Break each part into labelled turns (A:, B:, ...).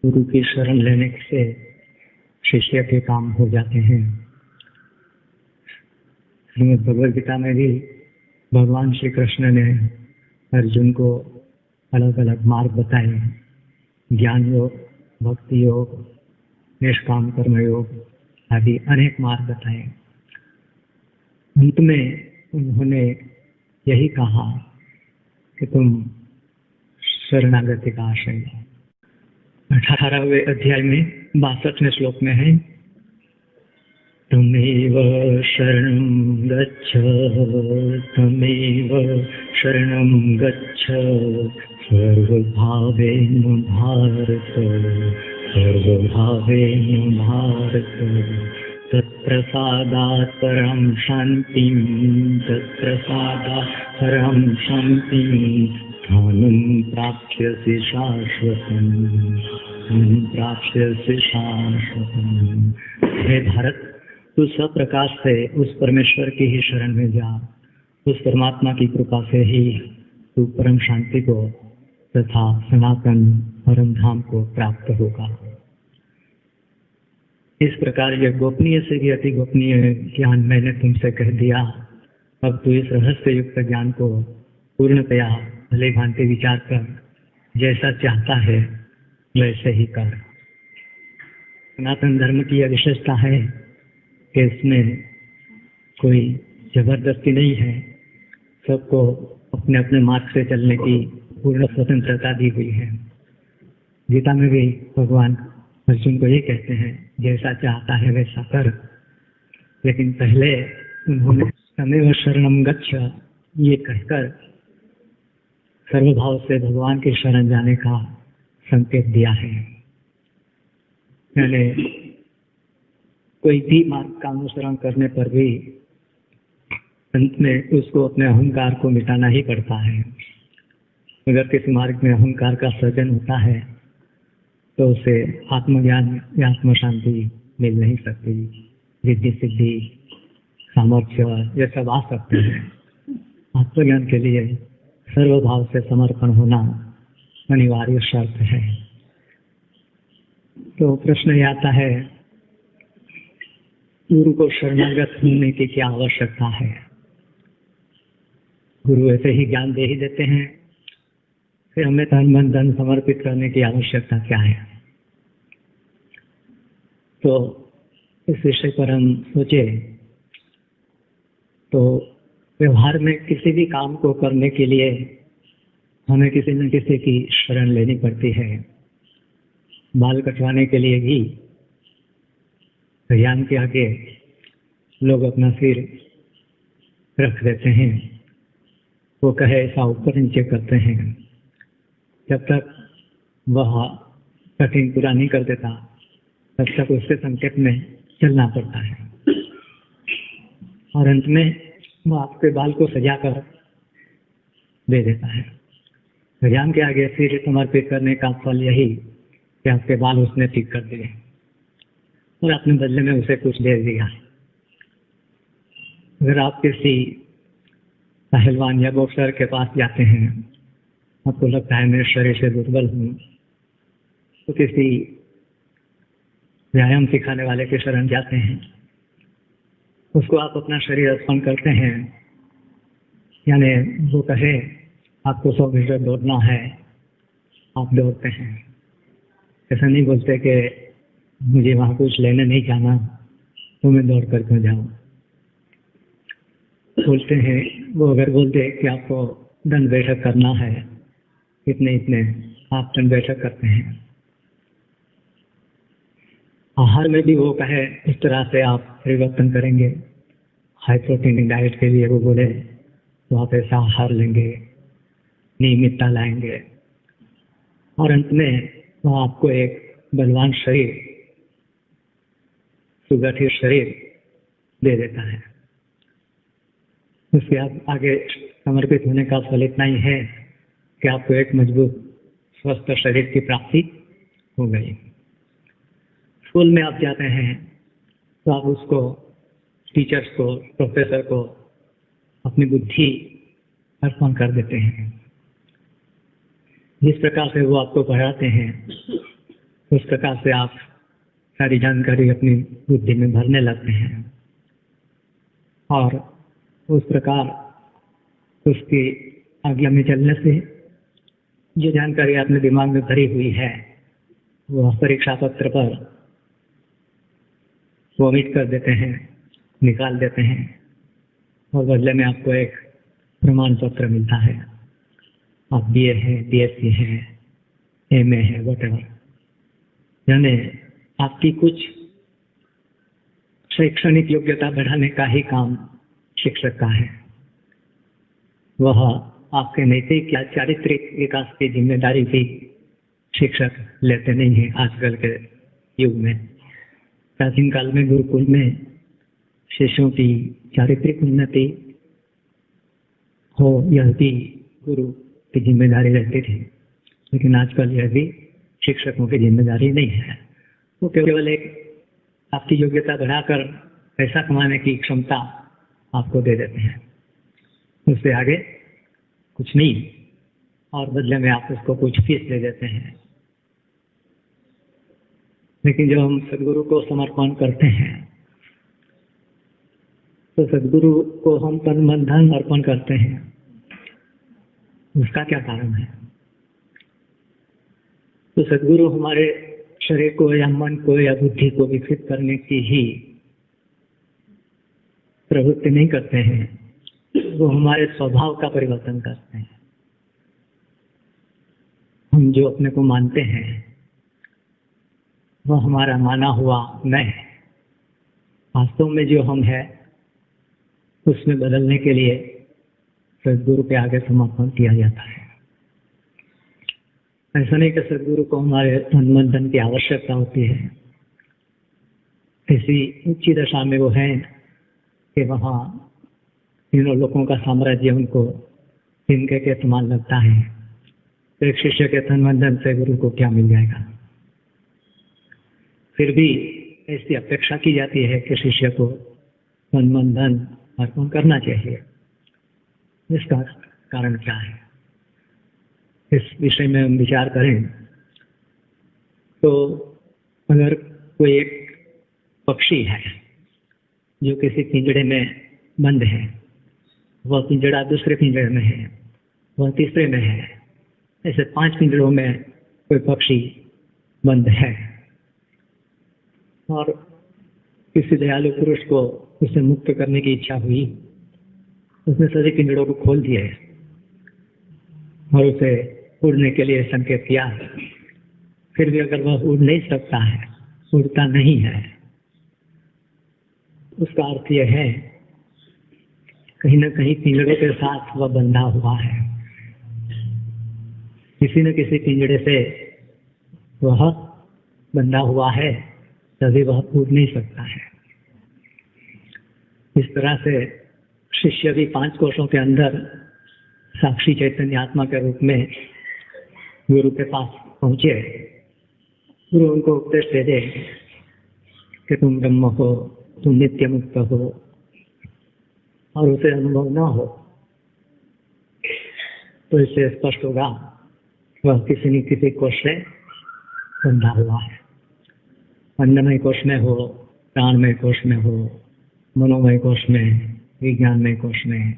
A: गुरु की शरण लेने से शिष्य के काम हो जाते हैं। श्रीमद् भगवद गीता में भी भगवान श्री कृष्ण ने अर्जुन को अलग अलग मार्ग बताए, ज्ञान योग, भक्ति योग, निष्काम कर्म योग आदि अनेक मार्ग बताए। अंत में उन्होंने यही कहा कि तुम शरणागति का आश्रय लो। 18वें अध्याय में 62वें श्लोक में है, तमेव शरणं गच्छ, तमेव शरणं गच्छ, सर्वभावेन भारत, सर्वभावेन भारत, तत्प्रसादात् परं शान्तिं, तत्प्रसादात् परं शान्तिं, स्थानं प्राप्स्यसि शाश्वतं, प्राप्स्यसि शाश्वतं। हे भारत, तू सब प्रकार से उस परमेश्वर की ही शरण में जा, उस परमात्मा की कृपा से ही तू परम शांति को तथा सनातन परम धाम को प्राप्त होगा। इस प्रकार यह गोपनीय से भी अति गोपनीय ज्ञान मैंने तुमसे कह दिया। अब तू इस रहस्य युक्त ज्ञान को पूर्णतया भले भांति विचार कर, जैसा चाहता है वैसे ही कर। सनातन धर्म की यह विशेषता है कि इसमें कोई जबरदस्ती नहीं है, सबको अपने अपने मार्ग से चलने की पूर्ण स्वतंत्रता दी हुई है। गीता में भी भगवान अर्जुन को ये कहते हैं, जैसा चाहता है वैसा कर। लेकिन पहले उन्होंने तमेव शरणं गच्छ ये कहकर सर्वभाव से भगवान की शरण जाने का संकेत दिया है। यानी कोई भी मार्ग का अनुसरण करने पर भी अंत में उसको अपने अहंकार को मिटाना ही पड़ता है। अगर किसी मार्ग में अहंकार का सर्जन होता है तो उसे आत्मज्ञान या आत्म शांति मिल नहीं सकती। रिद्धि सिद्धि सामर्थ्य ये सब आ सकते हैं। आत्मज्ञान के लिए सर्वभाव से समर्पण होना अनिवार्य शर्त है। तो प्रश्न ये आता है, गुरु को शरणागत होने की क्या आवश्यकता है? गुरु ऐसे ही ज्ञान दे ही देते हैं, फिर हमें तन मन धन समर्पित करने की आवश्यकता क्या है? तो इस विषय पर हम सोचे तो व्यवहार में किसी भी काम को करने के लिए हमें किसी न किसी की शरण लेनी पड़ती है। बाल कटवाने के लिए भी भगवान के आगे लोग अपना सिर रख देते हैं, वो कहे ऐसा ऊपर नीचे करते हैं। जब तक वह कटिंग पूरा नहीं कर देता तब तक उसके संकेत में चलना पड़ता है, और अंत में वह आपके बाल को सजा कर दे देता है। भगवान के आगे सिर समर्पित करने का फल यही कि आपके बाल उसने ठीक कर दिए और आपने बदले में उसे कुछ दे दिया। अगर आप किसी पहलवान या बॉक्सर के पास जाते हैं, आपको लगता है मेरे शरीर से दुर्बल हूँ, तो किसी व्यायाम सिखाने वाले के शरण जाते हैं, उसको आप अपना शरीर अर्पण करते हैं। यानी वो कहे आपको 100 मीटर दौड़ना है, आप दौड़ते हैं। ऐसा नहीं बोलते कि मुझे वहाँ कुछ लेने नहीं जाना तो मैं दौड़ कर क्यों जाऊँ। बोलते हैं, वो अगर बोलते कि आपको दंड बैठक करना है, इतने इतने आप दंड बैठक करते हैं। आहार में भी वो कहे इस तरह से आप परिवर्तन करेंगे, हाई प्रोटीन डाइट के लिए वो बोले तो आप ऐसा आहार लेंगे, नियमितता लाएंगे, और अंत में वो आपको एक बलवान शरीर, सुगठित शरीर दे देता है। उसके आगे समर्पित होने का फल इतना ही है कि आपको एक मजबूत स्वस्थ शरीर की प्राप्ति हो गई। स्कूल में आप जाते हैं तो आप उसको, टीचर्स को, प्रोफेसर को अपनी बुद्धि अर्पण कर देते हैं। जिस प्रकार से वो आपको पढ़ाते हैं उस प्रकार से आप सारी जानकारी अपनी बुद्धि में भरने लगते हैं और उस प्रकार उसकी आज्ञा में चलने से जो जानकारी आपने दिमाग में भरी हुई है वह परीक्षा पत्र पर वोमिट कर देते हैं, निकाल देते हैं और बदले में आपको एक प्रमाण पत्र मिलता है। आप BA है, BSc है, MA है, वटेवर, यानी आपकी कुछ शैक्षणिक योग्यता बढ़ाने का ही काम शिक्षक का है। वह आपके नैतिक या चारित्रिक विकास की जिम्मेदारी भी शिक्षक लेते नहीं है। आजकल के युग में, प्राचीन काल में गुरुकुल में शिष्यों की चारित्रिक उन्नति हो यह भी गुरु की जिम्मेदारी रहती थी, लेकिन आजकल यह भी शिक्षकों की जिम्मेदारी नहीं है। वो केवल एक आपकी योग्यता बढ़ाकर पैसा कमाने की क्षमता आपको दे देते हैं, उससे आगे कुछ नहीं, और बदले में आप उसको कुछ फीस दे देते हैं। लेकिन जब हम सदगुरु को समर्पण करते हैं तो सदगुरु को हम तन मन धन अर्पण करते हैं। उसका क्या कारण है? तो सदगुरु हमारे शरीर को या मन को या बुद्धि को विकसित करने की ही प्रवृत्ति नहीं करते हैं, वो हमारे स्वभाव का परिवर्तन करते हैं। हम जो अपने को मानते हैं वह हमारा माना हुआ मैं है। वास्तव में जो हम है उसमें बदलने के लिए सदगुरु के आगे समर्पण किया जाता है। ऐसा नहीं कि सदगुरु को हमारे तन मन धन की आवश्यकता होती है। ऐसी ऊंची दशा में वो है कि वहाँ तीनों लोगों का साम्राज्य उनको तिनके के समान लगता है। तो एक शिष्य के तन मन धन से गुरु को क्या मिल जाएगा? फिर भी ऐसी अपेक्षा की जाती है कि शिष्य को तन मन धन अर्पण करना चाहिए। इसका कारण क्या है? इस विषय में हम विचार करें तो अगर कोई एक पक्षी है जो किसी पिंजड़े में बंद है, वह पिंजड़ा दूसरे पिंजड़े में है, वह तीसरे में है, ऐसे 5 पिंजड़ों में कोई पक्षी बंद है और किसी दयालु पुरुष को उसे मुक्त करने की इच्छा हुई, उसने सभी पिंजड़ों को खोल दिए और उसे उड़ने के लिए संकेत किया। फिर भी अगर वह उड़ नहीं सकता है, उड़ता नहीं है, उसका अर्थ यह है कहीं ना कहीं पिंजड़े के साथ वह बंधा हुआ है। किसी न किसी पिंजड़े से वह बंधा हुआ है, तभी वह उड़ नहीं सकता है। इस तरह से शिष्य भी 5 कोशों के अंदर साक्षी चैतन्य आत्मा के रूप में गुरु के पास पहुंचे। गुरु उनको उपदेश दे दे कि तुम ब्रह्म हो, तुम नित्य मुक्त हो, और उसे अनुभव न हो तो इससे स्पष्ट होगा वह किसी न किसी कोश से बंधा हुआ है। अन्नमय कोश में हो, प्राणमय कोश में हो, मनोमय कोश में, विज्ञानमय कोश में,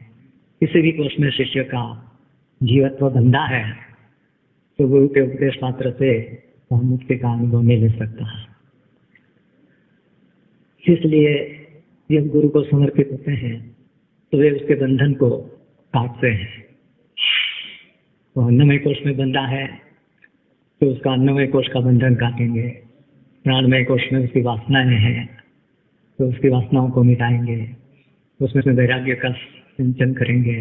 A: किसी भी कोश में शिष्य का जीवत्व बंधा है तो गुरु के उपदेश मात्र से वह मुक्ति का अनुभव नहीं ले सकता। इसलिए जब गुरु को समर्पित होते हैं तो वे उसके बंधन को काटते हैं। वो अन्नमय कोश में बंधा है तो उसका अन्नमय कोश का बंधन काटेंगे। प्राणमय कोश में उसकी वासनाएं हैं तो उसकी वासनाओं को मिटाएंगे, उसमें वैराग्य का सिंचन करेंगे।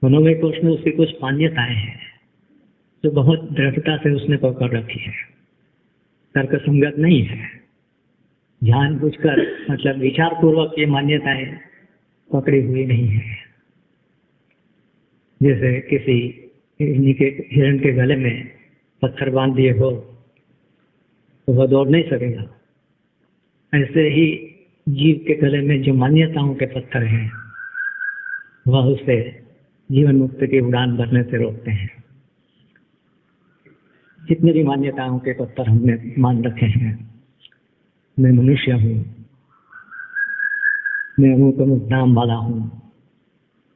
A: मनोमय कोश में उसकी कुछ मान्यताएं हैं जो बहुत दृढ़ता से उसने पकड़ रखी है, तर्क संगत नहीं है, जानबूझकर मतलब विचार पूर्वक ये मान्यताएं पकड़ी हुई नहीं है। जैसे किसी हिरण के गले में पत्थर बांध दिए हो तो वह दौड़ नहीं सकेगा। ऐसे ही जीव के गले में जो मान्यताओं के पत्थर हैं वह उसे जीवन मुक्त की उड़ान भरने से रोकते हैं। जितने भी मान्यताओं के पत्थर हमने मान रखे हैं, मैं मनुष्य हूँ, मैं अमुक अमुक नाम वाला हूँ,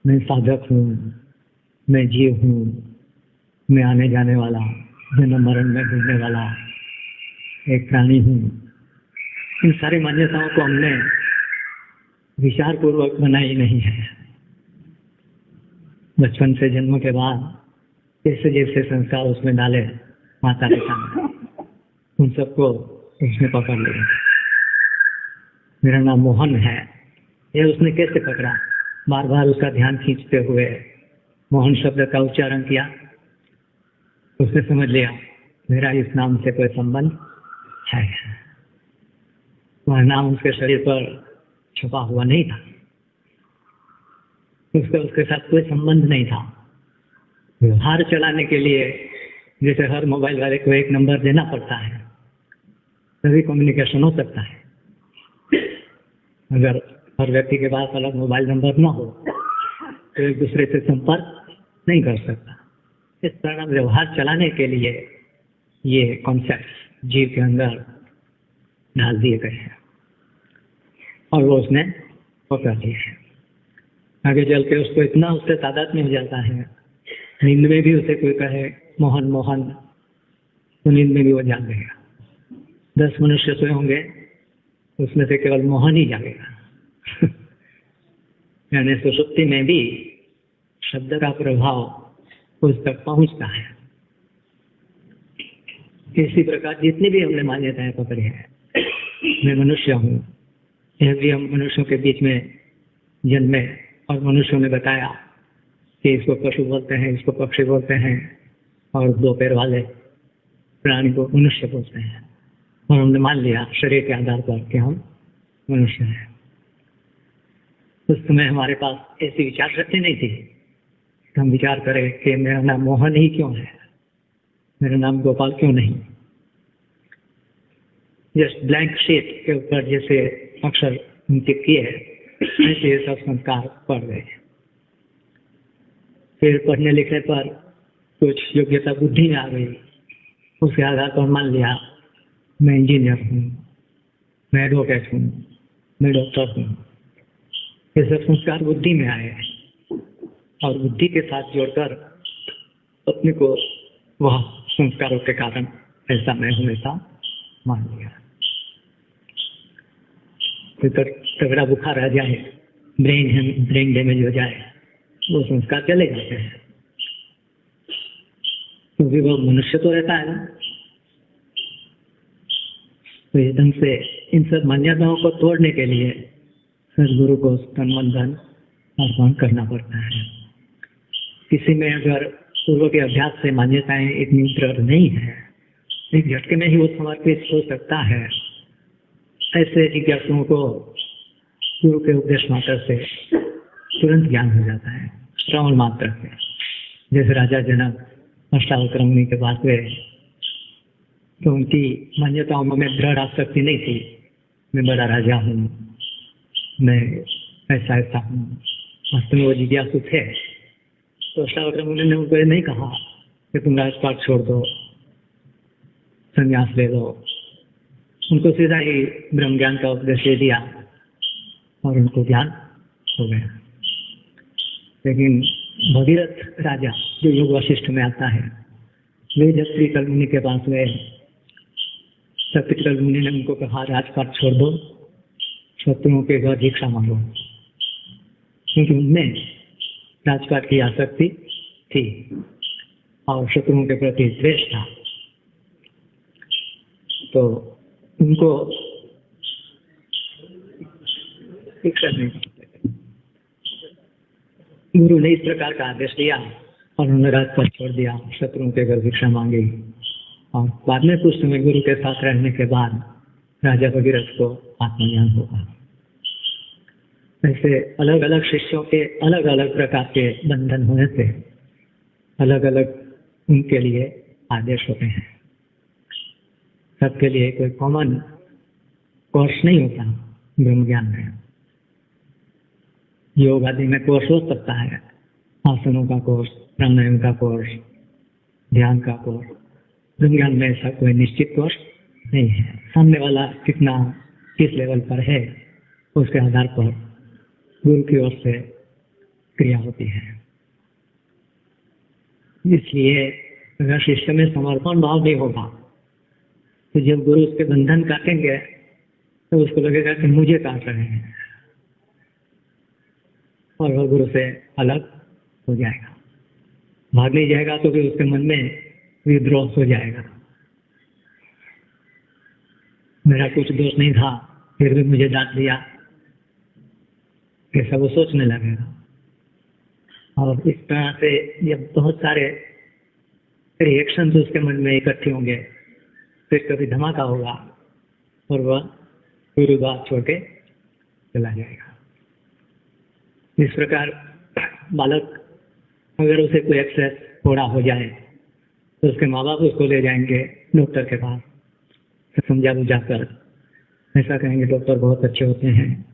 A: मैं साधक हूँ, मैं जीव हूँ, मैं आने जाने वाला, जन्म मरण में घूमने वाला एक प्राणी हूँ। इन सारी मान्यताओं को हमने विचार पूर्वक बनाई नहीं है। बचपन से जन्म के बाद जैसे जैसे संस्कार उसमें डाले माता पिता ने, उन सबको उसने पकड़ लिया। मेरा नाम मोहन है, ये उसने कैसे पकड़ा? बार बार उसका ध्यान खींचते हुए मोहन शब्द का उच्चारण किया, उसने समझ लिया मेरा इस नाम से कोई संबंध है। वह नाम उसके शरीर पर छुपा हुआ नहीं था, उसका उसके साथ कोई संबंध नहीं था। व्यवहार चलाने के लिए जैसे हर मोबाइल वाले को एक नंबर देना पड़ता है, तभी कम्युनिकेशन हो सकता है। अगर हर व्यक्ति के पास अलग मोबाइल नंबर ना हो तो एक दूसरे से संपर्क नहीं कर सकता। इस तरह व्यवहार चलाने के लिए ये कॉन्सेप्ट जीव के अंदर डाल दिए गए हैं और वो उसने पकड़ लिया है। आगे चल के उसको इतना उससे तादाद में हो जाता है, नींद में भी उसे कोई कहे मोहन मोहन तो नींद में भी वो जाग गएगा। 10 मनुष्य सोए होंगे, उसमें से केवल मोहन ही जागेगा। यानी सुषुप्ति में भी शब्द का प्रभाव उस तक पहुंचता है। इसी प्रकार जितनी भी हमने मान्यताएं पकड़ी है, मैं मनुष्य हूँ, यह भी हम मनुष्यों के बीच में जन्मे और मनुष्यों ने बताया कि इसको पशु बोलते हैं, इसको पक्षी बोलते हैं और 2 पैर वाले प्राणी को मनुष्य बोलते हैं। और हमने मान लिया शरीर के आधार पर कि हम मनुष्य हैं। उस समय हमारे पास ऐसी विचार शक्ति नहीं थी कि हम विचार करें कि मेरा नाम मोहन ही क्यों है, मेरा नाम गोपाल क्यों नहीं। जस्ट ब्लैंक शीट के ऊपर जैसे अक्षर अंकित किए ऐसे ये सब संस्कार पढ़ गए। फिर पढ़ने लिखने पर कुछ योग्यता बुद्धि में आ गई, उसके आधार पर मान लिया मैं इंजीनियर हूँ, मैं एडवोकेट हूँ, मैं डॉक्टर हूँ। ये सब संस्कार बुद्धि में आए और बुद्धि के साथ जोड़कर अपने को वह संस्कारों के कारण ऐसा मैं हमेशा मान लिया। फिर तगड़ा बुखार आ जाए, ब्रेन डैमेज हो जाए, वो संस्कार चले जाते हैं, क्योंकि वो मनुष्य तो रहता है ना। तो इस ढंग से इन सब मान्यताओं को तोड़ने के लिए सदगुरु को तन मन धन अर्पण करना पड़ता है। किसी में अगर पूर्व के अभ्यास से मान्यताएं इतनी दृढ़ नहीं है, एक झटके में ही वो समर्पित हो सकता है। ऐसे जिज्ञासुओं को गुरु के उपदेश मात्र से तुरंत ज्ञान हो जाता है, श्रवण मात्र से। जैसे राजा जनक अष्टावक्र मुनि के पास गए तो उनकी मान्यताओं में दृढ़ आसक्ति नहीं थी, मैं बड़ा राजा हूँ, मैं ऐसा ऐसा हूँ। वास्तव में वो जिज्ञासु थे। तो अष्टावक्र मुनि ने उनको ये नहीं कहा कि तुम राजपाट छोड़ दो, संन्यास ले लो। उनको सीधा ही ब्रह्म ज्ञान का उपदेश दे दिया और उनको ज्ञान हो गया। लेकिन भगीरथ राजा जो योग वशिष्ठ में आता है, वे जब श्री कल मुनि के पास गए, सत्यकल मुनि ने उनको कहा राजपाट छोड़ दो, शत्रुओं के घर भिक्षा मांगो, क्योंकि उनमें राजपाट की आसक्ति थी और शत्रुओं के प्रति द्वेष था। तो उनको शिक्षा नहीं, गुरु ने इस प्रकार का आदेश दिया और उन्होंने राजपाट छोड़ दिया, शत्रुओं के घर भिक्षा मांगी। और बाद में कुछ समय गुरु के साथ रहने के बाद राजा भगीरथ को आत्मज्ञान होगा। ऐसे अलग अलग शिष्यों के अलग अलग प्रकार के बंधन होने से अलग अलग उनके लिए आदेश होते हैं। सबके लिए कोई कॉमन कोर्स नहीं होता ब्रह्म ज्ञान में। योग आदि में कोर्स हो सकता है, आसनों का कोर्स, प्राणायाम का कोर्स, ध्यान का कोर्स, ज्ञान में ऐसा कोई निश्चित कोर्स नहीं है। सामने वाला कितना किस लेवल पर है उसके आधार पर गुरु की ओर से क्रिया होती है। इसलिए अगर शिष्य में समर्पण भाव नहीं होगा तो जब गुरु उसके बंधन काटेंगे तो उसको लगेगा कि मुझे काट रहे हैं और वह गुरु से अलग हो जाएगा। भाग नहीं जाएगा तो भी उसके मन में विद्रोह हो जाएगा। मेरा कुछ दोष नहीं था फिर भी मुझे डांट दिया, ऐसा वो सोचने लगेगा। और इस तरह से जब बहुत सारे रिएक्शन उसके मन में इकट्ठे होंगे फिर कभी धमाका होगा और वह गुरुद्वार छोड़ के चला जाएगा। इस प्रकार बालक अगर उसे कोई एक्सेस थोड़ा हो जाए तो उसके माँ बाप उसको ले जाएंगे डॉक्टर के पास, समझा बुझा कर ऐसा कहेंगे डॉक्टर बहुत अच्छे होते हैं,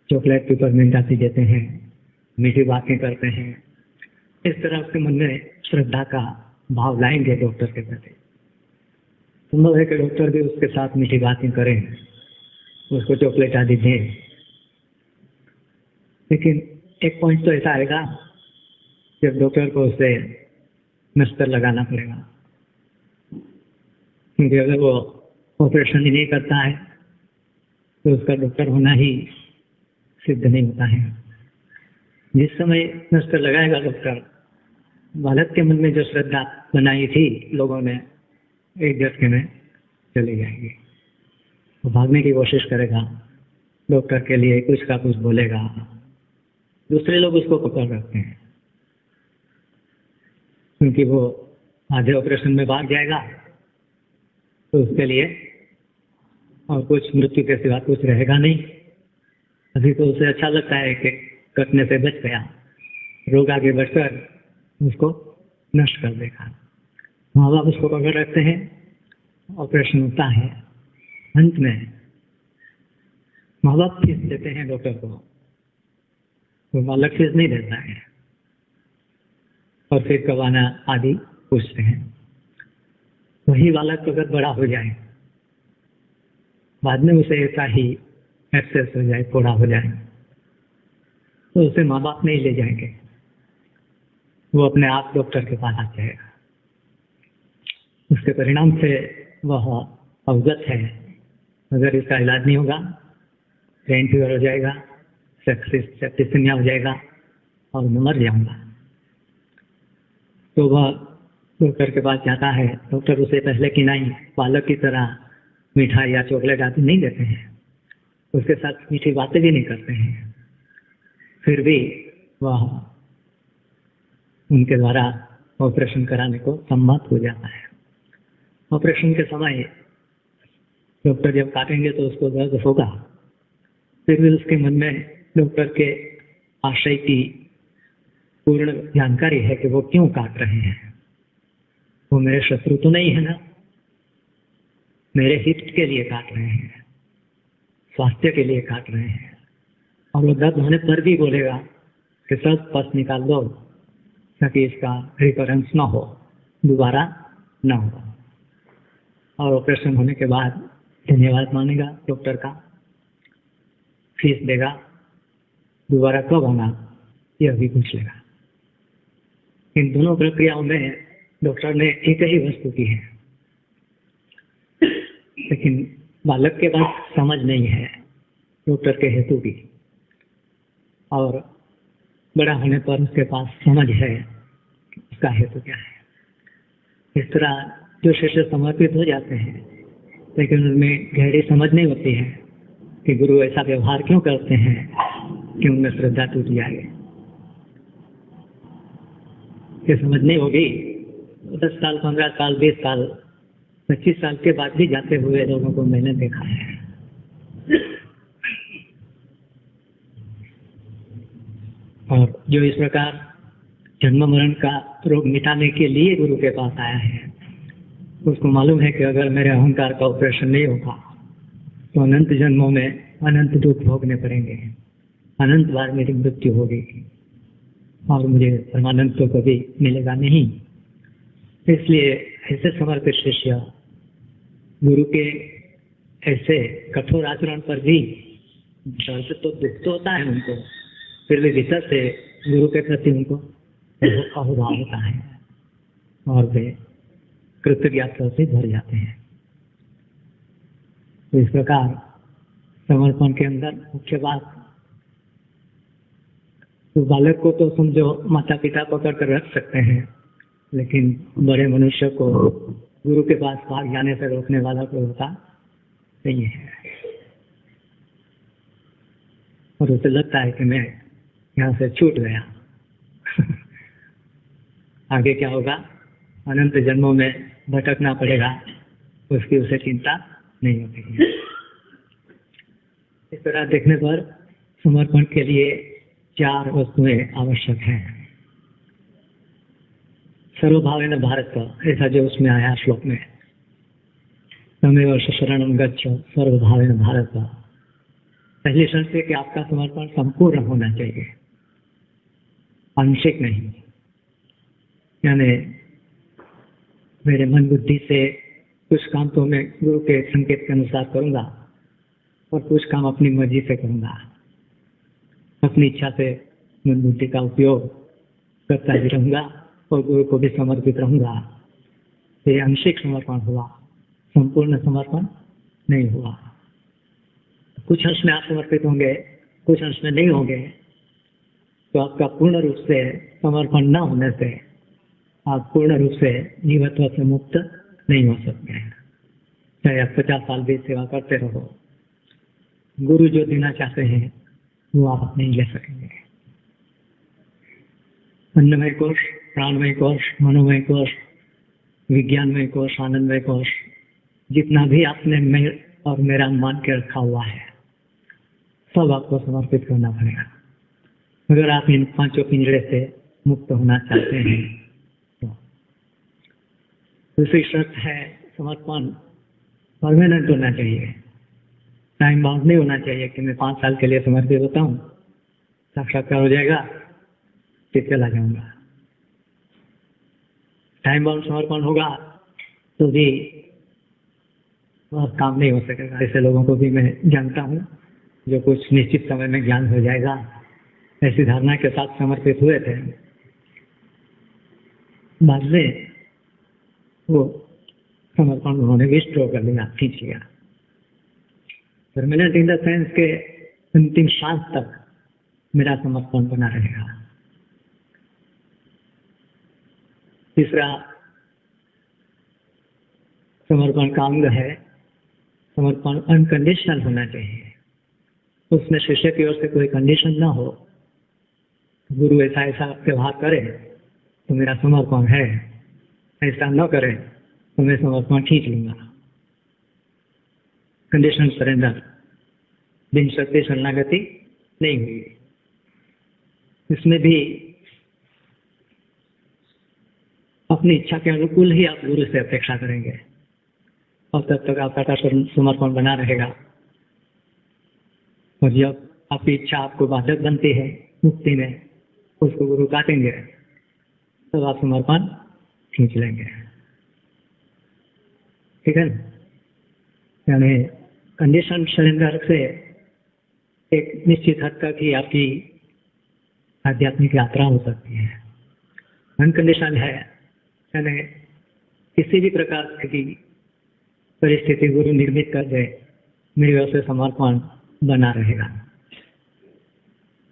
A: चॉकलेट पेपरमिंट आती देते हैं, मीठी बातें करते हैं। इस तरह उसके मन में श्रद्धा का भाव लाएंगे डॉक्टर के प्रति। संभव है कि डॉक्टर भी उसके साथ मीठी बातें करें, उसको चॉकलेट आदि दें, लेकिन एक पॉइंट तो ऐसा आएगा जब डॉक्टर को उसे नस्तर लगाना पड़ेगा, क्योंकि अगर वो ऑपरेशन ही नहीं करता है तो उसका डॉक्टर होना ही सिद्ध नहीं होता है। जिस समय नस्तर लगाएगा डॉक्टर, बालक के मन में जो श्रद्धा बनाई थी लोगों ने एक झटके में चली जाएगी। वो भागने की कोशिश करेगा, डॉक्टर के लिए कुछ का कुछ बोलेगा, दूसरे लोग उसको पकड़ रखते हैं क्योंकि वो आधे ऑपरेशन में भाग जाएगा तो उसके लिए और कुछ मृत्यु के सिवा कुछ रहेगा नहीं। अभी तो उसे अच्छा लगता है कि कटने से बच गया, रोग आगे बढ़कर उसको नष्ट कर देगा। माँ बाप उसको पकड़ रखते हैं, ऑपरेशन होता है, अंत में माँ बाप फीस देते हैं डॉक्टर को, तो बालक फीस नहीं देता है और फिर कबाना आदि पूछते हैं। वही बालक अगर बड़ा हो जाए, बाद में उसे ऐसा ही एक्सेस हो जाए, थोड़ा हो जाए, तो उसे माँ बाप नहीं ले जाएंगे, वो अपने आप डॉक्टर के पास आ जाएगा। उसके परिणाम से वह अवगत है, अगर इसका इलाज नहीं होगा ब्रेन फीवर हो जाएगा, सेप्टिसिमिया हो जाएगा और मैं मर जाऊंगा। तो वह डॉक्टर के पास जाता है, डॉक्टर उसे पहले की नहीं बालक की तरह मिठाई या चॉकलेट आदि नहीं देते हैं, उसके साथ मीठी बातें भी नहीं करते हैं, फिर भी वह उनके द्वारा ऑपरेशन कराने को सम्मत हो जाता है। ऑपरेशन के समय डॉक्टर जब काटेंगे तो उसको दर्द होगा, फिर भी उसके मन में डॉक्टर के आशय की पूर्ण जानकारी है कि वो क्यों काट रहे हैं। वो मेरे शत्रु तो नहीं है ना, मेरे हित के लिए काट रहे हैं, स्वास्थ्य के लिए काट रहे हैं। और वो दर्द होने पर भी बोलेगा कि सब पस निकाल दो ताकि इसका रिकरेंस ना हो, दोबारा ना हो। और ऑपरेशन होने के बाद धन्यवाद मानेगा डॉक्टर का, फीस देगा, दोबारा कब होना यह भी पूछ लेगा। इन दोनों प्रक्रियाओं में डॉक्टर ने एक ही वस्तु की है, लेकिन बालक के पास समझ नहीं है डॉक्टर के हेतु की, और बड़ा होने पर उसके पास समझ है उसका हेतु क्या है। इस तरह जो शिष्य समर्पित हो जाते हैं लेकिन उनमें गहरी समझ नहीं होती है कि गुरु ऐसा व्यवहार क्यों करते हैं कि उनमें श्रद्धा टूट जाए, ये समझ नहीं होगी 10 साल 15 साल 20 साल 25 साल के बाद भी जाते हुए लोगों को मैंने देखा है। और जो इस प्रकार जन्म मरण का रोग मिटाने के लिए गुरु के पास आया है, उसको मालूम है कि अगर मेरे अहंकार का ऑपरेशन नहीं होगा तो अनंत जन्मों में अनंत दुख भोगने पड़ेंगे, अनंत बार मेरी मृत्यु होगी और मुझे परमानंद तो कभी मिलेगा नहीं। इसलिए ऐसे समर्पित शिष्य गुरु के ऐसे कठोर आचरण पर भी दर्द तो दुख तो होता है उनको, फिर भी भीतर से गुरु के प्रति उनको अहोभाव होता है और वे कृतज्ञता से भर जाते हैं। तो इस प्रकार समर्पण के अंदर मुख्य बात, तो बालक को तो समझो माता पिता पकड़ कर रख सकते हैं, लेकिन बड़े मनुष्य को गुरु के पास भाग जाने से रोकने वाला कोई होता नहीं है। और उसे लगता है कि मैं यहाँ से छूट गया आगे क्या होगा, अनंत जन्मों में भटकना पड़ेगा, उसकी उसे चिंता नहीं होती। इस तरह देखने पर समर्पण के लिए 4 वस्तुएं आवश्यक हैं। सर्वभावेन भारत, ऐसा जो उसमें आया श्लोक में, तमेव शरणं गच्छ सर्वभावेन भारत। पहली शर्त है कि आपका समर्पण संपूर्ण होना चाहिए, आंशिक नहीं। यानी मेरे मन बुद्धि से कुछ काम तो मैं गुरु के संकेत के अनुसार करूंगा और कुछ काम अपनी मर्जी से करूंगा, अपनी इच्छा से मन बुद्धि का उपयोग करता भी रहूंगा और गुरु को भी समर्पित रहूंगा। ये आंशिक समर्पण हुआ, संपूर्ण समर्पण नहीं हुआ। कुछ अंश में आप समर्पित होंगे, कुछ अंश में नहीं होंगे, तो आपका पूर्ण रूप से समर्पण न होने से आप पूर्ण रूप से जीवत्व से मुक्त नहीं हो सकते हैं। चाहे आप 50 साल भी सेवा करते रहो, गुरु जो देना चाहते हैं वो आप नहीं ले सकेंगे। अन्नमय कोश, प्राणमय कोश, मनोमय कोश, विज्ञानमय कोश, आनंदमय कोश, जितना भी आपने मैं और मेरा मान के रखा हुआ है, सब आपको समर्पित करना पड़ेगा। अगर आप इन 5 पिंजरे से मुक्त होना चाहते हैं तो। दूसरी शर्त है समर्पण परमानेंट होना चाहिए, टाइम बाउंड नहीं होना चाहिए कि मैं 5 साल के लिए समर्पित होता हूँ, साक्षात्कार हो जाएगा फिर चला जाऊंगा। टाइम बाउंड समर्पण होगा तो भी और काम नहीं हो सकेगा। ऐसे लोगों को भी मैं जानता हूँ जो कुछ निश्चित समय में ज्ञान हो जाएगा ऐसी धारणा के साथ समर्पित हुए थे, बाद में वो समर्पण उन्होंने विस्ट्रॉ कर लिया, खींच लिया। परमानेंट इन द सेंस के अंतिम सांस तक मेरा समर्पण बना रहेगा। तीसरा समर्पण का अंग है, समर्पण अनकंडीशनल होना चाहिए। उसमें शिष्य की ओर से कोई कंडीशन ना हो, गुरु ऐसा ऐसा व्यवहार करे तो मेरा समर्पण है, ऐसा न करे तो मैं समर्पण खींच लूंगा। कंडीशनल सरेंडर, बिन शर्ते शरणागति नहीं हुई। इसमें भी अपनी इच्छा के अनुकूल ही आप गुरु से अपेक्षा करेंगे और तब तक आपका समर्पण बना रहेगा। और जब आपकी इच्छा आपको बाधक बनती है मुक्ति में, उसको गुरु काटेंगे तब आप समर्पण खींच लेंगे। ठीक है, यानी कंडीशन सरेंडर से एक निश्चित हद तक ही आपकी आध्यात्मिक यात्रा हो सकती है। अनकंडीशन है, यानी किसी भी प्रकार की परिस्थिति गुरु निर्मित कर दे, मेरी ओर से समर्पण बना रहेगा।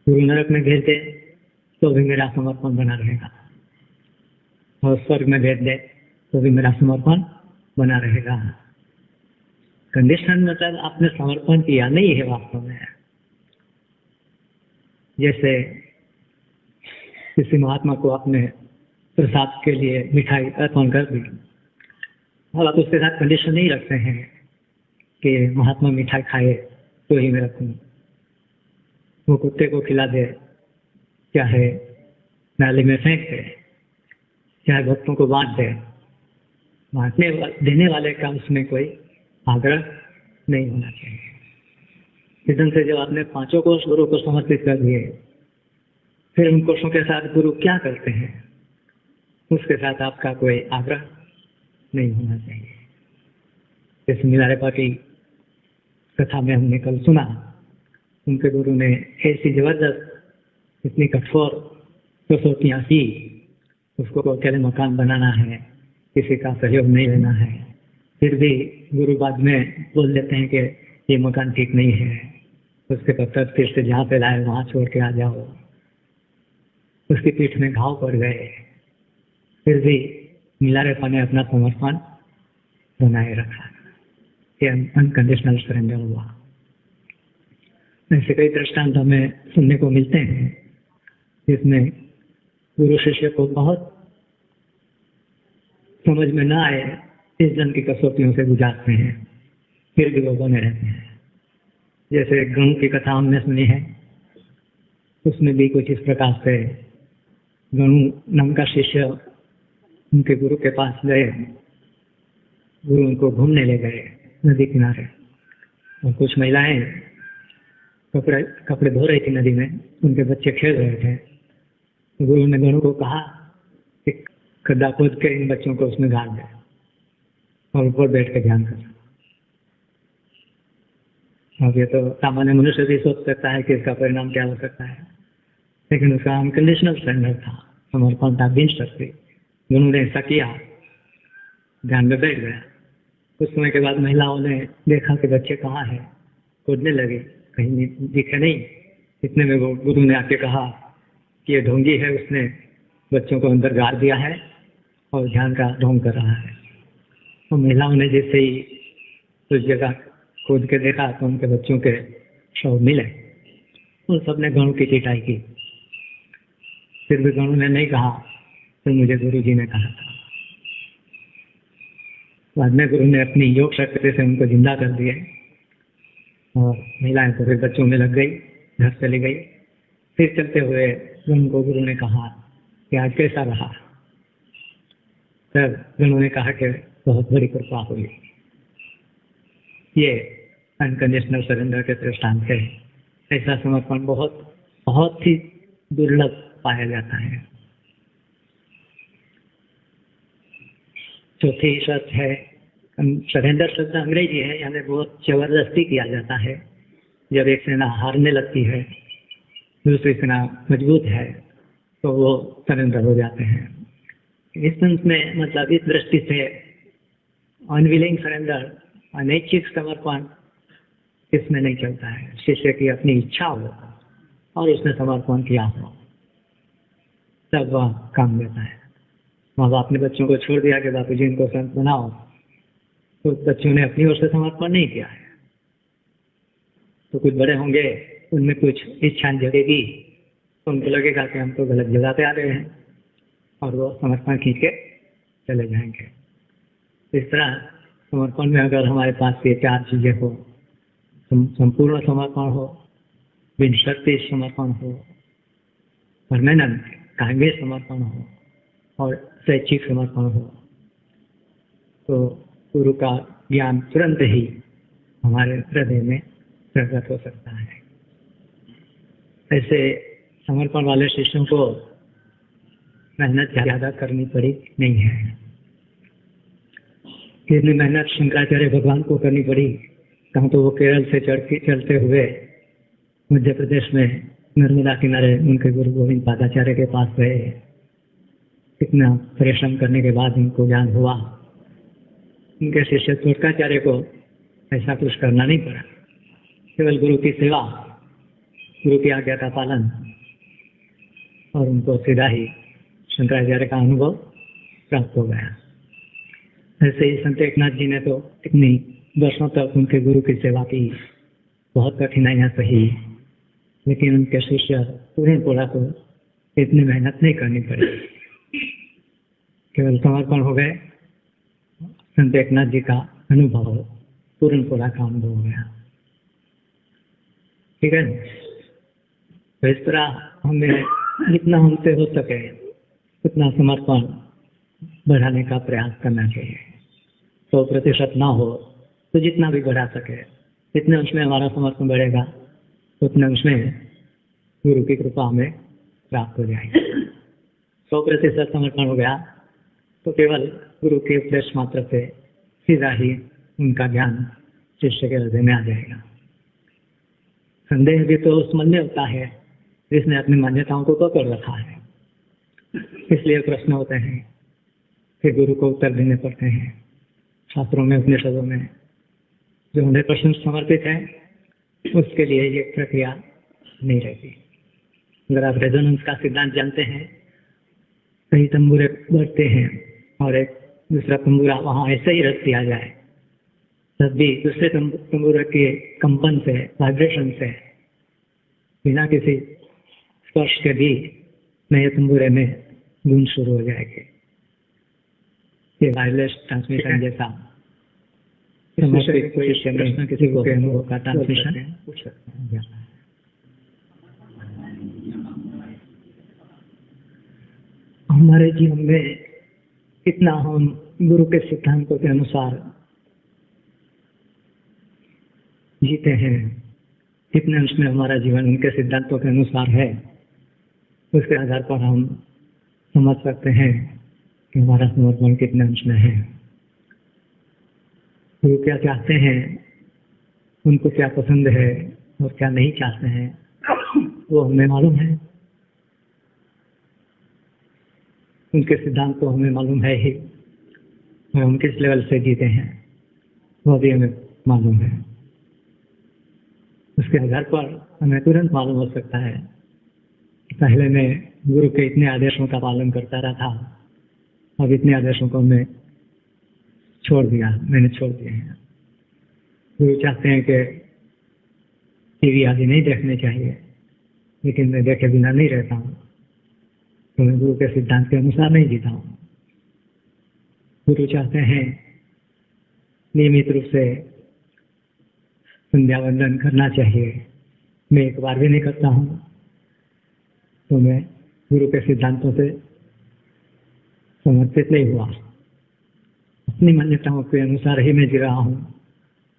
A: गुरु नरक में भेज दे तो भी मेरा समर्पण बना रहेगा, और स्वर्ग में भेज दे तो भी मेरा समर्पण बना रहेगा। कंडीशन मतलब आपने समर्पण किया नहीं है वास्तव में। जैसे किसी महात्मा को आपने प्रसाद के लिए मिठाई अर्पण कर दी और आप उसके साथ कंडीशन नहीं रखते हैं कि महात्मा मिठाई खाए तो ही मैं रखूँ, वो कुत्ते को खिला दे, चाहे नाले में फेंक दे, चाहे भक्तों को बांट दे, बांटने देने वाले का उसमें कोई आग्रह नहीं होना चाहिए। इधर से जब आपने 5 कोष गुरु को समर्पित कर दिए, फिर उन कोषों के साथ गुरु क्या करते हैं उसके साथ आपका कोई आग्रह नहीं होना चाहिए। जैसे मिलारे पाटी कथा में हमने कल सुना, उनके गुरु ने ऐसी जबरदस्त इतनी कठोर कसौटियाँ की, उसको अकेले मकान बनाना है, किसी का सहयोग नहीं लेना है, फिर भी गुरु बाद में बोल देते हैं कि ये मकान ठीक नहीं है, उसके पत्थर फिर से जहाँ पे लाए वहाँ छोड़ के आ जाओ। उसकी पीठ में घाव पड़ गए, फिर भी मिलारेपा ने अपना समर्पण बनाए रखा। ये अनकंडीशनल सरेंडर हुआ। ऐसे कई दृष्टांत हमें सुनने को मिलते हैं जिसमें गुरु शिष्य को बहुत समझ में ना आए इस जन की कसौटियों से गुजारते हैं, फिर भी वो बने रहते हैं। जैसे गणु की कथा हमने सुनी है, उसमें भी कुछ इस प्रकार से गणु नाम का शिष्य उनके गुरु के पास गए, गुरु उनको घूमने ले गए नदी किनारे, और कुछ महिलाएं कपड़े धो रही थी नदी में, उनके बच्चे खेल रहे थे। गुरु ने गणु को कहा कि खड्डा खोद के इन बच्चों को उसमें गाड़ दे और ऊपर बैठ के ध्यान कर। अब ये तो सामान्य मनुष्य भी सोच सकता है कि इसका परिणाम क्या हो सकता है, लेकिन उसका अनकंडीशनल सरेंडर था, समर्पण था, बिन शक्ति। गणु ने ऐसा किया, ध्यान में बैठ गया। कुछ समय के बाद महिलाओं ने देखा कि बच्चे कहाँ हैं, खोदने लगे, कहीं दिखे नहीं। इतने में वो गुरु ने आके कहा कि ये ढोंगी है, उसने बच्चों को अंदर गाड़ दिया है और ध्यान का ढोंग कर रहा है। तो महिलाओं ने जैसे ही उस जगह खोद के देखा तो उनके बच्चों के शव मिले। उन सब ने गणु की पिटाई की, फिर भी गणु ने नहीं कहा तो मुझे गुरु जी ने कहा था। बाद में गुरु ने अपनी योग शक्ति से उनको जिंदा कर दिए और महिलाएं तो फिर बच्चों में लग गई, घर चली गई। फिर चलते हुए गणु को गुरु ने कहा कि आज कैसा रहा। तब गणु ने कहा कि बहुत बड़ी कृपा हुई। ये अनकंडीशनल सरेंडर के दृष्टांत है। ऐसा समर्पण बहुत बहुत ही दुर्लभ पाया जाता है। चौथी शर्त है, सरेंडर शब्द अंग्रेजी है, यानी बहुत जबरदस्ती किया जाता है। जब एक सेना हारने लगती है, दूसरी सेना मजबूत है, तो वो सरेंडर हो जाते हैं। इस सेंस में मतलब इस दृष्टि से अनविलिंग सरेंडर, अनैच्छिक समर्पण इसमें नहीं चलता है। शिष्य की अपनी इच्छा हो और उसने समर्पण किया हो तब वह काम देता है। माँ बाप ने बच्चों को छोड़ दिया कि बापू जी इनको संत बनाओ, तो बच्चों ने अपनी ओर से समर्पण नहीं किया है। तो कुछ बड़े होंगे, उनमें कुछ इच्छा जगेगी, तो उनको लगेगा कि हम तो गलत जगह पे आ गए हैं और वो समर्पण खींच के चले जाएंगे। इस तरह समर्पण में अगर हमारे पास ये चार चीजें हो, संपूर्ण समर्पण हो, बिन शक्ति समर्पण हो, परमानेंट कायमी समर्पण हो और स्वैच्छिक समर्पण हो, तो गुरु का ज्ञान तुरंत ही हमारे हृदय में प्रकट हो सकता है। ऐसे समर्पण वाले शिष्यों को मेहनत ज्यादा करनी पड़ी नहीं है। कितनी मेहनत शंकराचार्य भगवान को करनी पड़ी। कहाँ तो वो केरल से चलते हुए मध्य प्रदेश में नर्मदा किनारे उनके गुरु गोविंद पादाचार्य के पास गए। कितना परिश्रम करने के बाद उनको ज्ञान हुआ। उनके शिष्य तोटकाचार्य को ऐसा कुछ करना नहीं पड़ा, केवल गुरु की सेवा, गुरु की आज्ञा का पालन, और उनको सीधा ही शंकराचार्य का अनुभव प्राप्त हो गया। ऐसे ही संत एकनाथ जी ने तो इतनी वर्षों तक उनके गुरु की सेवा की, बहुत कठिनाइयाँ सही, लेकिन उनके शिष्य पूर्ण पूरा को इतनी मेहनत नहीं करनी पड़ी, केवल समर्पण हो गए। संत एकनाथ जी का अनुभव पूर्ण पूरा का अनुभव हो गया। ठीक है, तो इस तरह हमें जितना हमसे हो सके उतना समर्पण बढ़ाने का प्रयास करना चाहिए। 100% ना हो तो जितना भी बढ़ा सके, जितने उसमें हमारा समर्पण बढ़ेगा उतने उसमें गुरु की कृपा हमें प्राप्त हो जाएगी। 100% समर्पण हो गया तो केवल गुरु के उपदेश मात्र से सीधा ही उनका ज्ञान शिष्य के हृदय में आ जाएगा। संदेह भी तो उस मन में होता है जिसने अपनी मान्यताओं को पकड़ रखा है। इसलिए प्रश्न होते हैं, फिर गुरु को उत्तर देने पड़ते हैं। शास्त्रों में, उपनिषदों में जो उन्हें प्रश्न समर्पित है उसके लिए ये प्रक्रिया नहीं रहती। अगर आप रेजोनेंस का सिद्धांत जानते हैं, कई तंबूरे बढ़ते हैं और एक दूसरा तंबूरा वहां ऐसे ही रख दिया जाए, तब भी दूसरे तंबूरे के कंपन से, वाइब्रेशन से, बिना किसी स्पर्श के भी नए तंबूरे में गूंज शुरू हो जाएगी। ये वायरलेस ट्रांसमिशन जैसा प्रश्न किसी को अनुभव का ट्रांसमिशन पूछ सकते हैं। हमारे जीवन में कितना हम गुरु के सिद्धांतों के अनुसार जीते हैं, कितने उसमें हमारा जीवन उनके सिद्धांतों के अनुसार है, उसके आधार पर हम समझ सकते हैं कि हमारा समर्पण कितने अंश में है। गुरु क्या चाहते हैं, उनको क्या पसंद है और क्या नहीं चाहते हैं, वो हमें मालूम है। उनके सिद्धांत तो हमें मालूम है ही, और हम किस लेवल से जीते हैं वो भी हमें मालूम है। उसके आधार पर हमें तुरंत मालूम हो सकता है, पहले मैं गुरु के इतने आदेशों का पालन करता रहा था, अब इतने आदेशों को मैं मैंने छोड़ दिए हैं। गुरु चाहते हैं कि टीवी आदि नहीं देखने चाहिए, लेकिन मैं देखे बिना नहीं रहता हूँ, तो मैं गुरु के सिद्धांत के अनुसार नहीं जीता हूँ। गुरु चाहते हैं नियमित रूप से संध्या वंदन करना चाहिए, मैं एक बार भी नहीं करता हूँ, तो मैं गुरु के सिद्धांतों से समर्पित नहीं हुआ। अपनी मान्यताओं के अनुसार ही मैं जी रहा हूँ,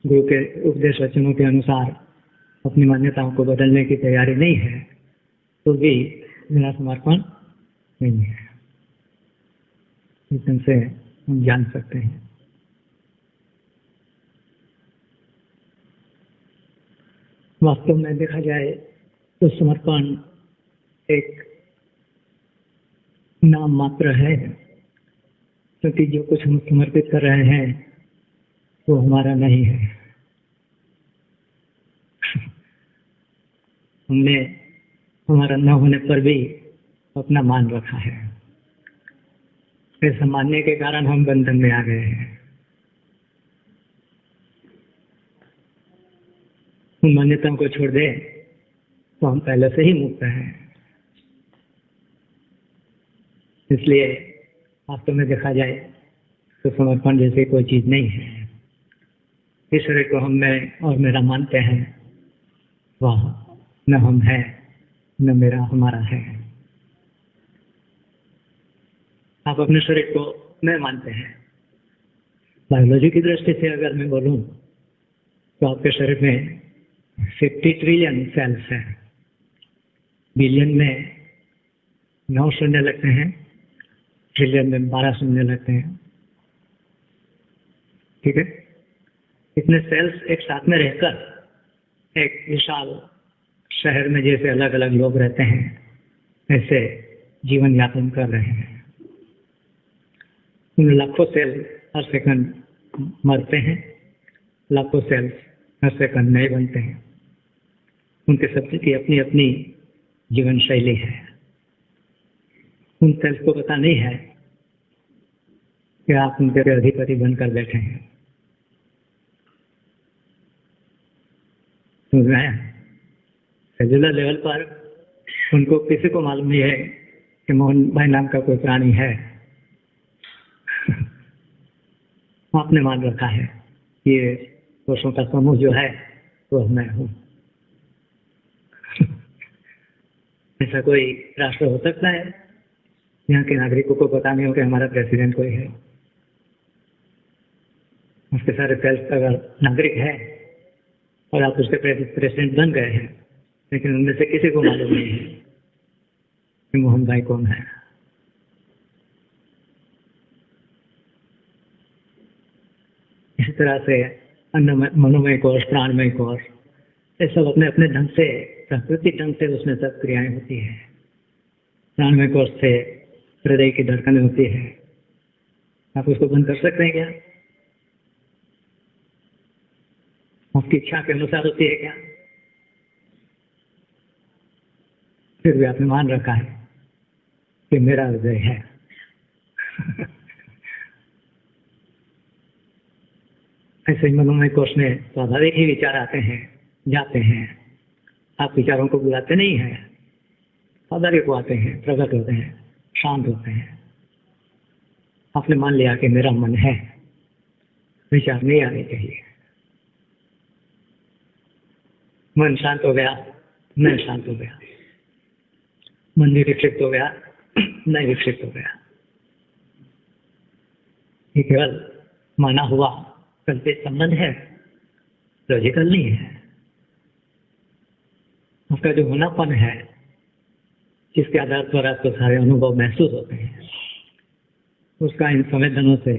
A: गुरु के उपदेश वचनों के अनुसार अपनी मान्यताओं को बदलने की तैयारी नहीं है, तो भी मेरा समर्पण नहीं है। एकदम से हम जान सकते हैं। वास्तव में देखा जाए तो समर्पण एक नाम मात्र है, क्योंकि जो कुछ हम समर्पित कर रहे हैं वो हमारा नहीं है। हमने हमारा न होने पर भी अपना मान रखा है। ऐसा मानने के कारण हम बंधन में आ गए हैं। उन मान्यताओं को छोड़ दे तो हम पहले से ही मुक्त हैं। इसलिए वास्तव में देखा जाए तो समर्पण जैसे कोई चीज नहीं है। ईश्वर को हम मैं और मेरा मानते हैं, वह न हम है न मेरा हमारा है। आप अपने शरीर को मैं मानते हैं। बायोलॉजी की दृष्टि से अगर मैं बोलूं तो आपके शरीर में 50 ट्रिलियन सेल्स हैं। बिलियन में 9 शून्य लगते हैं, ट्रिलियन में 12 शून्य लगते हैं। ठीक है, इतने सेल्स एक साथ में रहकर एक विशाल शहर में जैसे अलग अलग लोग रहते हैं, ऐसे जीवन यापन कर रहे हैं। उन लाखों सेल हर सेकंड मरते हैं, लाखों सेल्स हर सेकंड नए बनते हैं। उनके सबकी की अपनी अपनी जीवन शैली है। उन सेल्स को पता नहीं है कि आप उनके अधिपति बनकर बैठे हैं। समझ में आया? सेलुलर लेवल पर उनको किसी को मालूम नहीं है कि मोहन भाई नाम का कोई प्राणी है। आपने मान रखा है ये कोषों का समूह जो है वो मैं हूँ। ऐसा कोई राष्ट्र हो सकता है यहाँ के नागरिकों को पता नहीं हो कि हमारा प्रेसिडेंट कोई है? उसके सारे सेल्स अगर नागरिक है और आप उसके प्रेसिडेंट बन गए हैं, लेकिन उनमें से किसी को मालूम नहीं है कि मोहन भाई कौन है। इसी तरह से मनोमय कोश, प्राणमय कोश, ये सब अपने अपने ढंग से, प्राकृतिक ढंग से उसमें सब क्रियाएं होती है। प्राणमय कोश से हृदय की धड़कनें होती है। आप उसको बंद कर सकते हैं क्या? आपकी इच्छा के अनुसार होती है क्या? फिर भी आपने मान रखा है कि मेरा हृदय है। ऐसे ही मनोमय कोश में स्वाभाविक ही विचार आते हैं, जाते हैं। आप विचारों को बुलाते नहीं हैं, स्वाभाविक को आते हैं, प्रकट होते हैं, शांत होते हैं। आपने मान लिया कि मेरा मन है, विचार नहीं आने चाहिए। मन शांत हो गया, मैं शांत हो गया। मन भी विक्षिप्त हो गया, मैं विक्षिप्त हो गया। ये केवल माना हुआ कल्पित संबंध है, लॉजिकल नहीं है। उसका जो होनापन है, जिसके आधार पर आपको सारे अनुभव महसूस होते हैं, उसका इन संवेदनों से,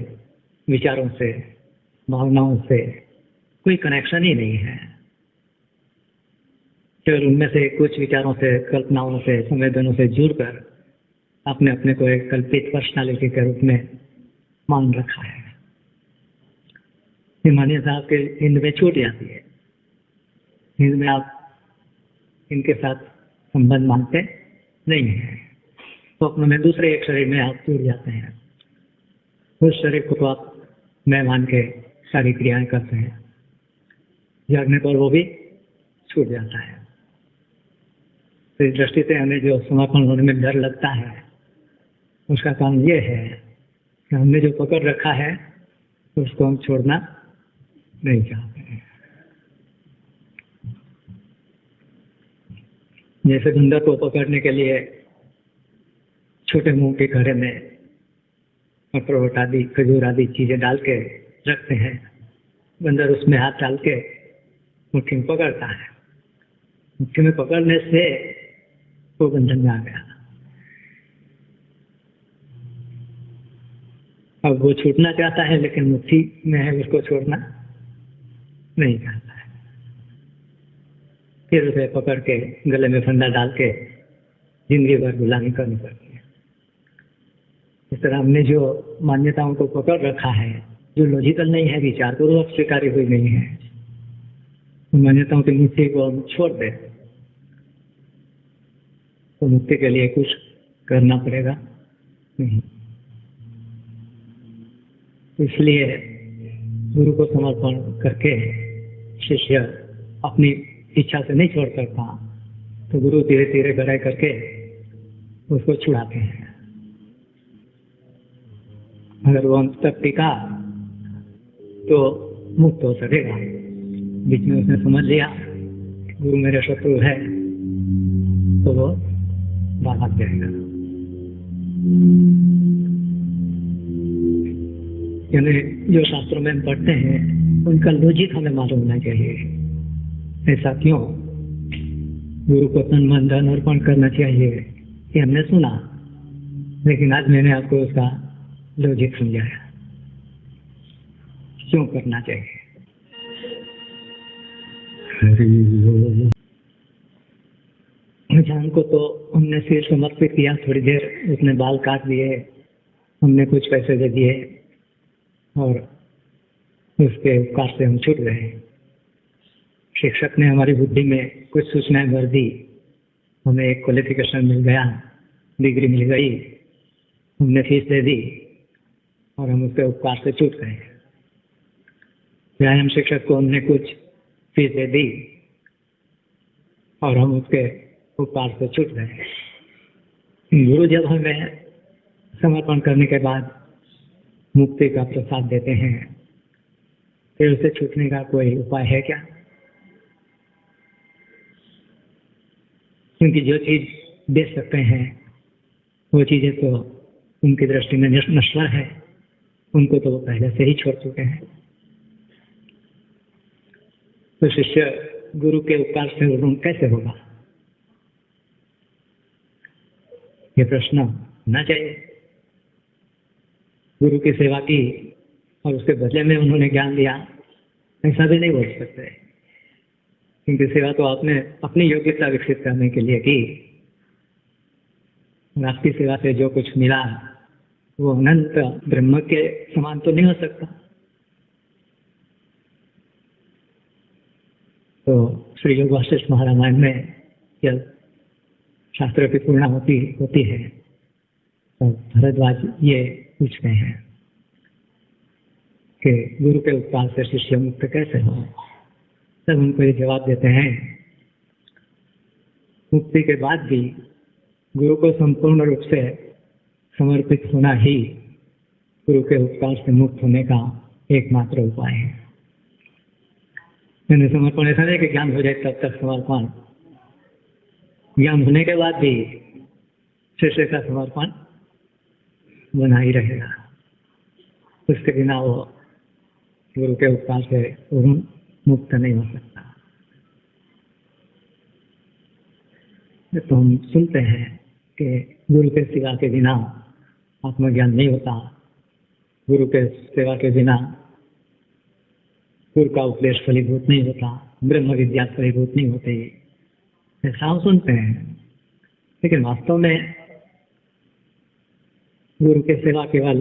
A: विचारों से, भावनाओं से कोई कनेक्शन ही नहीं है। केवल उनमें से कुछ विचारों से, कल्पनाओं से, संवेदनों से जुड़कर आपने अपने को एक कल्पित पर्सनालिटी के रूप में मान रखा है। ये मान्यता आपके नींद में छूट जाती है। नींद में आप इनके साथ संबंध मानते नहीं है। स्वप्न में दूसरे एक शरीर में आप जुड़ जाते हैं। उस शरीर को तो आप मैं मान के सारी क्रियाएं करते हैं। जागने पर वो भी छूट जाता है। तो इस दृष्टि से हमें जो समर्पण होने में डर लगता है, उसका काम ये है कि हमने जो पकड़ रखा है उसको हम छोड़ना नहीं चाहते हैं। जैसे बंदर को पकड़ने के लिए छोटे मुंह के घड़े में अखरोट आदि, खजूर आदि चीजें डाल के रखते हैं, बंदर उसमें हाथ डाल के मुट्ठी में पकड़ता है। मुट्ठी में पकड़ने से वो बंधन में आ गया। अब वो छूटना चाहता है, लेकिन मुट्ठी में है, उसको छोड़ना नहीं चाहता है। फिर उसे पकड़ के गले में फंदा डाल के जिंदगी भर गुलामी करनी पड़ती है। इस तरह हमने जो मान्यताओं को पकड़ रखा है, जो लॉजिकल नहीं है, विचार पूर्वक स्वीकारी हुई नहीं है, उन मान्यताओं की मुक्ति को हम छोड़ दें तो मुक्ति के लिए कुछ करना पड़ेगा नहीं। इसलिए गुरु को समर्पण करके शिष्य अपनी इच्छा से नहीं छोड़ सकता, तो गुरु धीरे धीरे गहराई करके उसको छुड़ाते हैं। अगर वो अंत तक टिका तो मुक्त हो सकेगा। बीच में उसने समझ लिया गुरु मेरे शत्रु है, तो वो भाग जाएगा। यानी जो शास्त्रों में हम पढ़ते हैं उनका लॉजिक हमें मालूम होना चाहिए। ऐसा क्यों? गुरु को तन मन धन अर्पण करना चाहिए, ये हमने सुना, लेकिन आज मैंने आपको उसका लॉजिक समझाया क्यों करना चाहिए। जान को तो हमने सिर समर्पित किया, थोड़ी देर उसने बाल काट दिए, हमने कुछ पैसे दे दिए और उसके उपकार से हम छूट गए। शिक्षक ने हमारी बुद्धि में कुछ सूचनाएं भर दी, हमें एक क्वालिफिकेशन मिल गया, डिग्री मिल गई, हमने फीस दे दी और हम उसके उपकार से छूट गए। व्यायाम शिक्षक को हमने कुछ फीस दे दी और हम उसके उपकार से छूट गए। गुरु जब हमें समर्पण करने के बाद मुक्ति का प्रसाद देते हैं, फिर उसे छूटने का कोई उपाय है क्या? क्योंकि जो चीज दे सकते हैं वो चीजें तो उनकी दृष्टि में नश्वर है, उनको तो वो पहले से ही छोड़ चुके हैं। तो शिष्य गुरु के उपकार से ऋण कैसे होगा? ये प्रश्न होना चाहिए। गुरु की सेवा की और उसके बदले में उन्होंने ज्ञान दिया, ऐसा भी नहीं बोल सकते, क्योंकि सेवा तो आपने अपनी योग्यता विकसित करने के लिए की। आपकी सेवा से जो कुछ मिला वो अनंत ब्रह्म के समान तो नहीं हो सकता। तो श्री योग वासिष्ठ महारामायण में जब शास्त्र की पूर्णा होती है तो भरद्वाज ये पूछते हैं कि गुरु के उपकार से शिष्य मुक्त कैसे हो। तब उनको ये जवाब देते हैं, मुक्ति के बाद भी गुरु को संपूर्ण रूप से समर्पित होना ही गुरु के उपकार से मुक्त होने का एकमात्र उपाय है। यानी समर्पण ऐसा नहीं कि ज्ञान हो जाए तब तक समर्पण, ज्ञान होने के बाद भी शिष्य का समर्पण बना ही रहेगा। उसके बिना वो गुरु के उपकार से मुक्त नहीं हो सकता। तो हम सुनते हैं कि गुरु के सेवा के बिना आत्मज्ञान नहीं होता, गुरु के सेवा के बिना गुरु का उपदेश फलीभूत नहीं होता, ब्रह्म विद्या फलीभूत नहीं होती, ऐसा हम सुनते हैं। लेकिन वास्तव में गुरु के सेवा केवल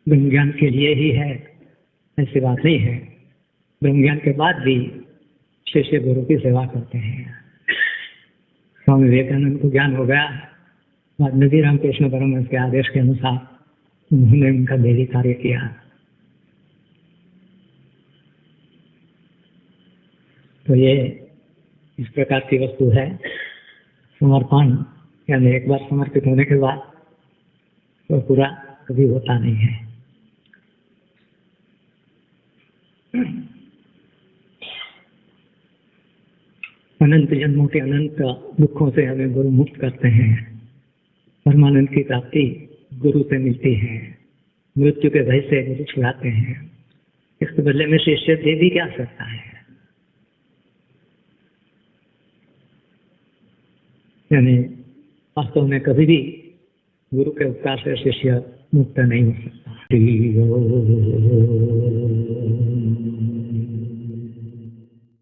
A: ब्रह्म ज्ञान के लिए ही है, ऐसी बात नहीं है। ब्रह्म ज्ञान के बाद भी शिष्य गुरु की सेवा करते हैं। स्वामी विवेकानंद को ज्ञान हो गया, बाद में भी रामकृष्ण परमहंस के आदेश के अनुसार उन्होंने उनका देवी कार्य किया। तो ये इस प्रकार की वस्तु है समर्पण, यानी एक बार समर्पित होने के बाद तो पूरा कभी होता नहीं है। अनंत जन्मों के अनंत दुखों से हमें गुरु मुक्त करते हैं। परमानंद की प्राप्ति गुरु से मिलती है, मृत्यु के भय से गुरु छुड़ाते हैं। इसके बदले में शिष्य दे भी क्या सकता है? यानी वास्तव में कभी भी गुरु के उपकार से शिष्य मुक्त नहीं हो सकता।